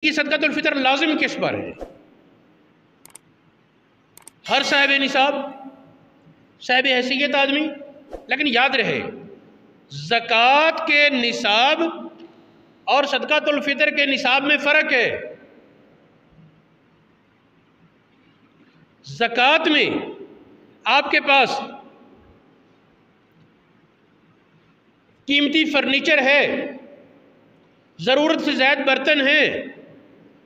کہ صدقۃ الفطر لازم کس پر ہے؟ ہر صاحب نصاب، صاحب حیثیت آدمی، لیکن یاد رہے زکوٰۃ کے نصاب اور صدقۃ الفطر کے نصاب میں فرق ہے۔ زکوٰۃ میں آپ کے پاس قیمتی فرنیچر ہے، ضرورت سے زائد برتن ہیں،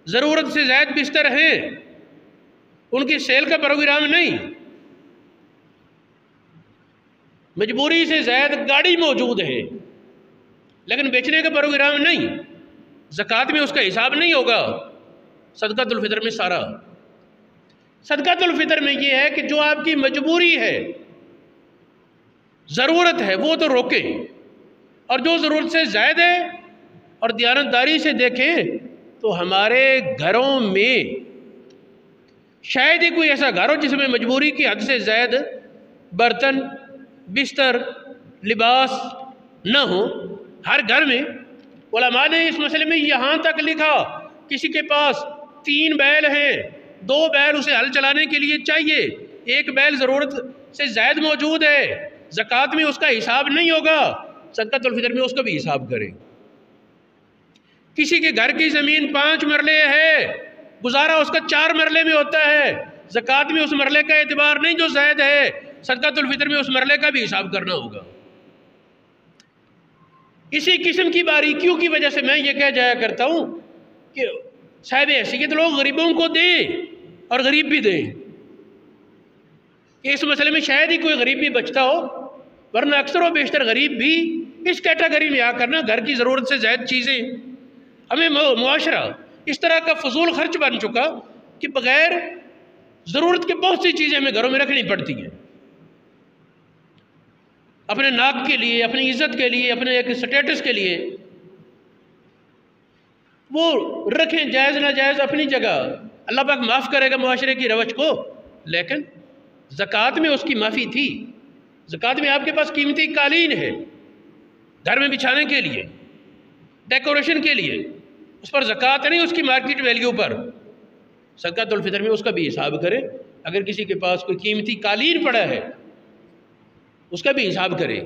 ضرورت سے زائد بستر ہیں، ان کی سیل کا پروگرام نہیں، مجبوری سے زائد گاڑی موجود ہے لیکن بیچنے کا پروگرام نہیں۔ زکوٰۃ میں اس کا حساب نہیں ہوگا، صدقۃ الفطر میں سارا۔ صدقۃ الفطر میں یہ ہے کہ جو آپ کی مجبوری ہے، ضرورت ہے، وہ تو روکیں، اور جو ضرورت سے زائد ہے اور دیانتداری سے دیکھیں تو ہمارے گھروں میں شاید ہی کوئی ایسا گھر ہو جس میں مجبوری کی حد سے زائد برتن، بستر، لباس نہ ہو۔ ہر گھر میں علماء نے اس مسئلے میں یہاں تک لکھا، کسی کے پاس 3 بیل ہیں، 2 بیل اسے ہل چلانے کے لیے چاہیے، 1 بیل ضرورت سے زائد موجود ہے، زکوٰۃ میں اس کا حساب نہیں ہوگا، صدقۃ الفطر میں اس کا بھی حساب کریں۔ کسی کے گھر کی زمین 5 مرلے ہے، گزارا اس کا 4 مرلے میں ہوتا ہے، زکوٰۃ میں اس مرلے کا اعتبار نہیں جو زائد ہے، صدقۃ الفطر میں اس مرلے کا بھی حساب کرنا ہوگا۔ اسی قسم کی باریکیوں کی وجہ سے میں یہ کہہ جایا کرتا ہوں کہ صاحب حیثیت لوگ غریبوں کو دیں اور غریب بھی دیں، کہ اس مسئلے میں شاید ہی کوئی غریب بھی بچتا ہو، ورنہ اکثر و بیشتر غریب بھی اس کیٹیگری میں آ کرنا گھر کی ضرورت سے زائد چیزیں۔ ہمیں معاشرہ اس طرح کا فضول خرچ بن چکا کہ بغیر ضرورت کے بہت سی چیزیں ہمیں گھروں میں رکھنی پڑتی ہیں، اپنے ناک کے لیے، اپنی عزت کے لیے، اپنے ایک سٹیٹس کے لیے، وہ رکھیں جائز ناجائز اپنی جگہ، اللہ پاک معاف کرے گا معاشرے کی روش کو، لیکن زکوٰۃ میں اس کی معافی تھی۔ زکوٰۃ میں آپ کے پاس قیمتی قالین ہے گھر میں بچھانے کے لیے، ڈیکوریشن کے لیے، اس پر زکوٰۃ نہیں، اس کی مارکیٹ ویلیو پر۔ صدقۃ الفطر میں اس کا بھی حساب کرے، اگر کسی کے پاس کوئی قیمتی قالین پڑا ہے اس کا بھی حساب کرے۔